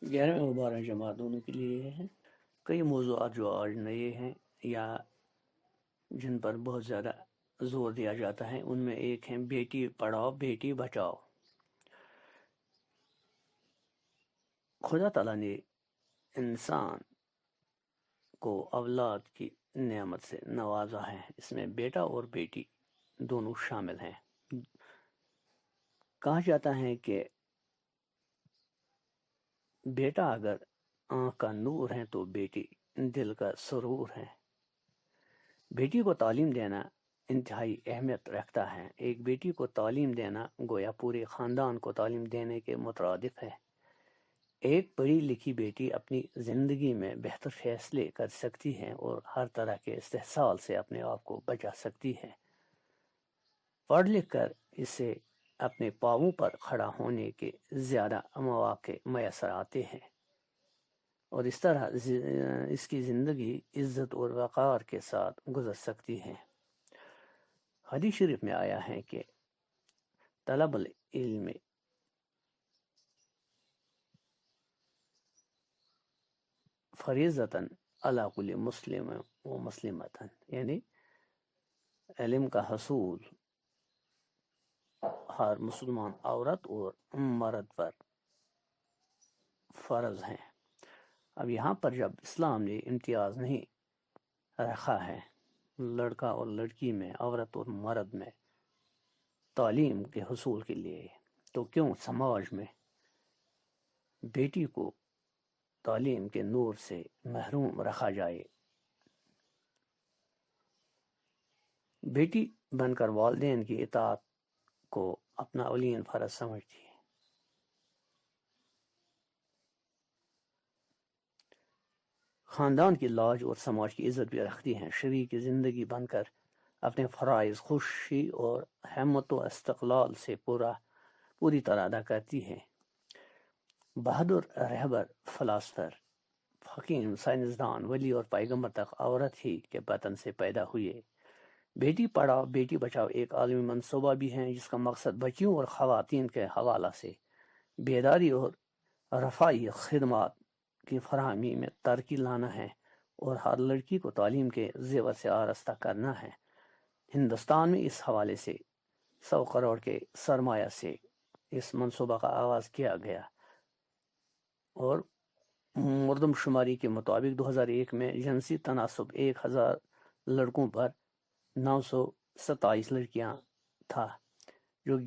11 اور 12 جماعت دونوں کے لیے ہے۔ کئی موضوعات جو آج نئے ہیں یا جن پر بہت زیادہ زور دیا جاتا ہے، ان میں ایک ہے بیٹی پڑھاؤ بیٹی بچاؤ۔ خدا تعالیٰ نے انسان کو اولاد کی نعمت سے نوازا ہے، اس میں بیٹا اور بیٹی دونوں شامل ہیں۔ کہا جاتا ہے کہ بیٹا اگر آنکھ کا نور ہے تو بیٹی دل کا سرور ہے۔ بیٹی کو تعلیم دینا انتہائی اہمیت رکھتا ہے۔ ایک بیٹی کو تعلیم دینا گویا پورے خاندان کو تعلیم دینے کے مترادف ہے۔ ایک پڑھی لکھی بیٹی اپنی زندگی میں بہتر فیصلے کر سکتی ہے اور ہر طرح کے استحصال سے اپنے آپ کو بچا سکتی ہے۔ پڑھ لکھ کر اسے اپنے پاؤں پر کھڑا ہونے کے زیادہ مواقع میسر آتے ہیں اور اس طرح اس کی زندگی عزت اور وقار کے ساتھ گزر سکتی ہے۔ حدیث شریف میں آیا ہے کہ طلب العلم فریضتاً علی کل مسلم و مسلمتاً، یعنی علم کا حصول ہر مسلمان عورت اور مرد پر فرض ہے۔ اب یہاں پر جب اسلام نے امتیاز نہیں رکھا ہے لڑکا اور لڑکی میں، عورت اور مرد میں تعلیم کے حصول کے لیے، تو کیوں سماج میں بیٹی کو تعلیم کے نور سے محروم رکھا جائے؟ بیٹی بن کر والدین کی اطاعت کو اپنا اولین فرض سمجھتی ہے۔ خاندان کی لاج اور سماج کی عزت بھی رکھتی ہیں۔ شریک زندگی بن کر اپنے فرائض خوشی اور ہمت و استقلال سے پوری طرح ادا کرتی ہے۔ بہادر رہبر، فلاسفر، حکیم، سائنسدان، ولی اور پیغمبر تک عورت ہی کے بطن سے پیدا ہوئے۔ بیٹی پڑھاؤ بیٹی بچاؤ ایک عالمی منصوبہ بھی ہے جس کا مقصد بچیوں اور خواتین کے حوالہ سے بیداری اور رفاہی خدمات کی فراہمی میں ترقی لانا ہے اور ہر لڑکی کو تعلیم کے زیور سے آراستہ کرنا ہے۔ ہندوستان میں اس حوالے سے 100 کروڑ کے سرمایہ سے اس منصوبہ کا آغاز کیا گیا اور مردم شماری کے مطابق 2001 میں جنسی تناسب 1000 لڑکوں پر 927 لڑکیاں تھا، جو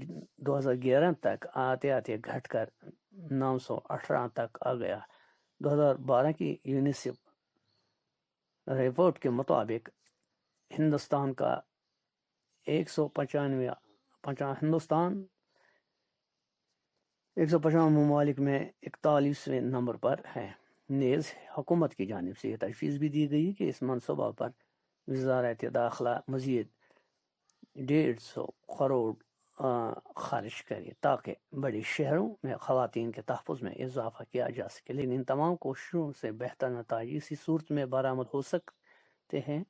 2011 تک آتے آتے گھٹ کر 918 تک آ گیا۔ 2012 کی یونیسیف رپورٹ کے مطابق ہندوستان 155 ممالک میں 41ویں نمبر پر ہے۔ نیز حکومت کی جانب سے یہ تجویز بھی دی گئی کہ اس منصوبہ پر وزارت داخلہ مزید 150 کروڑ خرچ کرے تاکہ بڑے شہروں میں خواتین کے تحفظ میں اضافہ کیا جا سکے، لیکن ان تمام کوششوں سے بہتر نتائج اسی صورت میں برآمد ہو سکتے ہیں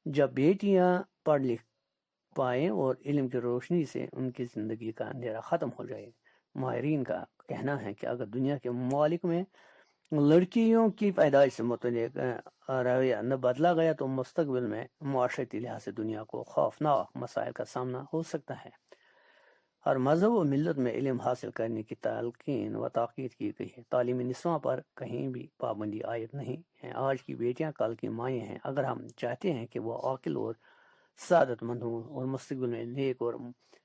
جب بیٹیاں پڑھ لکھ پائیں اور علم کی روشنی سے ان کی زندگی کا اندھیرا ختم ہو جائے۔ ماہرین کا کہنا ہے کہ اگر دنیا کے ممالک میں لڑکیوں کی پیدائش سے متعلق رویہ نہ بدلا گیا تو مستقبل میں معاشرتی لحاظ سے دنیا کو خوفناک مسائل کا سامنا ہو سکتا ہے۔ ہر مذہب و ملت میں علم حاصل کرنے کی تلقین و تاکید کی گئی ہے۔ تعلیمی نسواں پر کہیں بھی پابندی عائد نہیں ہے۔ آج کی بیٹیاں کل کی مائیں ہیں۔ اگر ہم چاہتے ہیں کہ وہ عاقل اور سعادت مند ہوں اور مستقبل میں نیک اور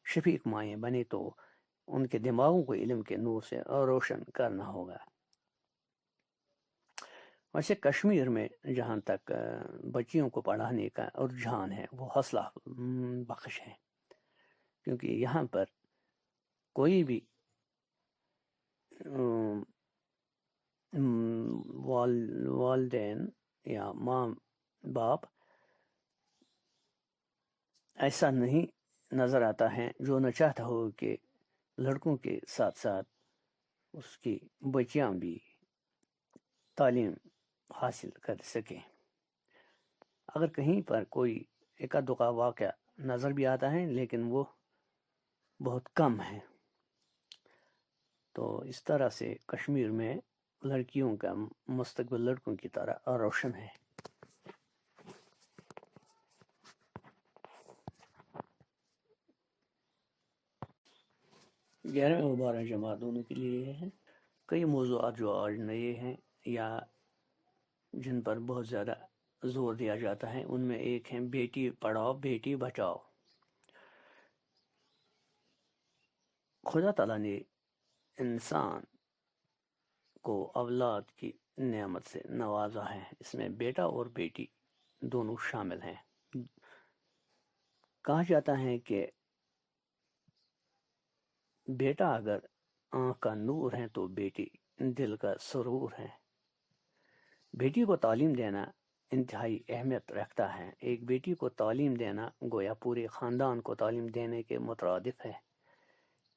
شفیق مائیں بنے تو ان کے دماغوں کو علم کے نور سے روشن کرنا ہوگا۔ ویسے کشمیر میں جہاں تک بچیوں کو پڑھانے کا رجحان ہے وہ حوصلہ بخش ہے، کیونکہ یہاں پر کوئی بھی والدین یا ماں باپ ایسا نہیں نظر آتا ہے جو نہ چاہتا ہو کہ لڑکوں کے ساتھ ساتھ اس کی بچیاں بھی تعلیم حاصل کر سکیں۔ اگر کہیں پر کوئی ایکا دکا واقعہ نظر بھی آتا ہے لیکن وہ بہت کم ہے۔ تو اس طرح سے کشمیر میں لڑکیوں کا مستقبل لڑکوں کی طرح روشن ہے۔ 11 اور 12 جماعت دونوں کے لیے ہیں۔ کئی موضوعات جو آج نئے ہیں یا جن پر بہت زیادہ زور دیا جاتا ہے، ان میں ایک ہے بیٹی پڑھاؤ بیٹی بچاؤ۔ خدا تعالیٰ نے انسان کو اولاد کی نعمت سے نوازا ہے، اس میں بیٹا اور بیٹی دونوں شامل ہیں۔ کہا جاتا ہے کہ بیٹا اگر آنکھ کا نور ہے تو بیٹی دل کا سرور ہے۔ بیٹی کو تعلیم دینا انتہائی اہمیت رکھتا ہے۔ ایک بیٹی کو تعلیم دینا گویا پورے خاندان کو تعلیم دینے کے مترادف ہے۔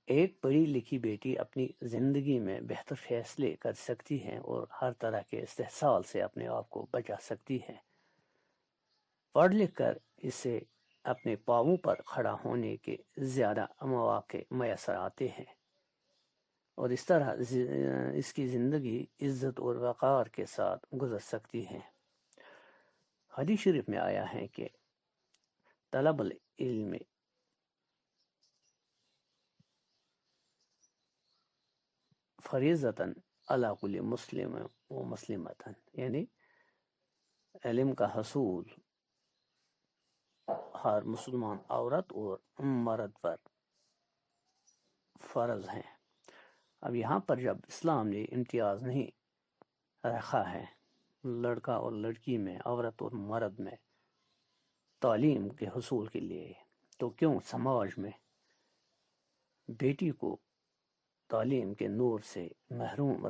ایک پڑھی لکھی بیٹی اپنی زندگی میں بہتر فیصلے کر سکتی ہے اور ہر طرح کے استحصال سے اپنے آپ کو بچا سکتی ہے۔ پڑھ لکھ کر اسے اپنے پاؤں پر کھڑا ہونے کے زیادہ مواقع میسر آتے ہیں اور اس طرح اس کی زندگی عزت اور وقار کے ساتھ گزر سکتی ہے۔ حدیث شریف میں آیا ہے کہ طلب العلم فریضتاً علی کل مسلم و مسلمتاً، یعنی علم کا حصول ہر مسلمان عورت اور مرد پر فرض ہے۔ اب یہاں پر جب اسلام نے امتیاز نہیں رکھا ہے لڑکا اور لڑکی میں، عورت اور مرد میں تعلیم کے حصول کے لیے، تو کیوں سماج میں بیٹی کو تعلیم کے نور سے محروم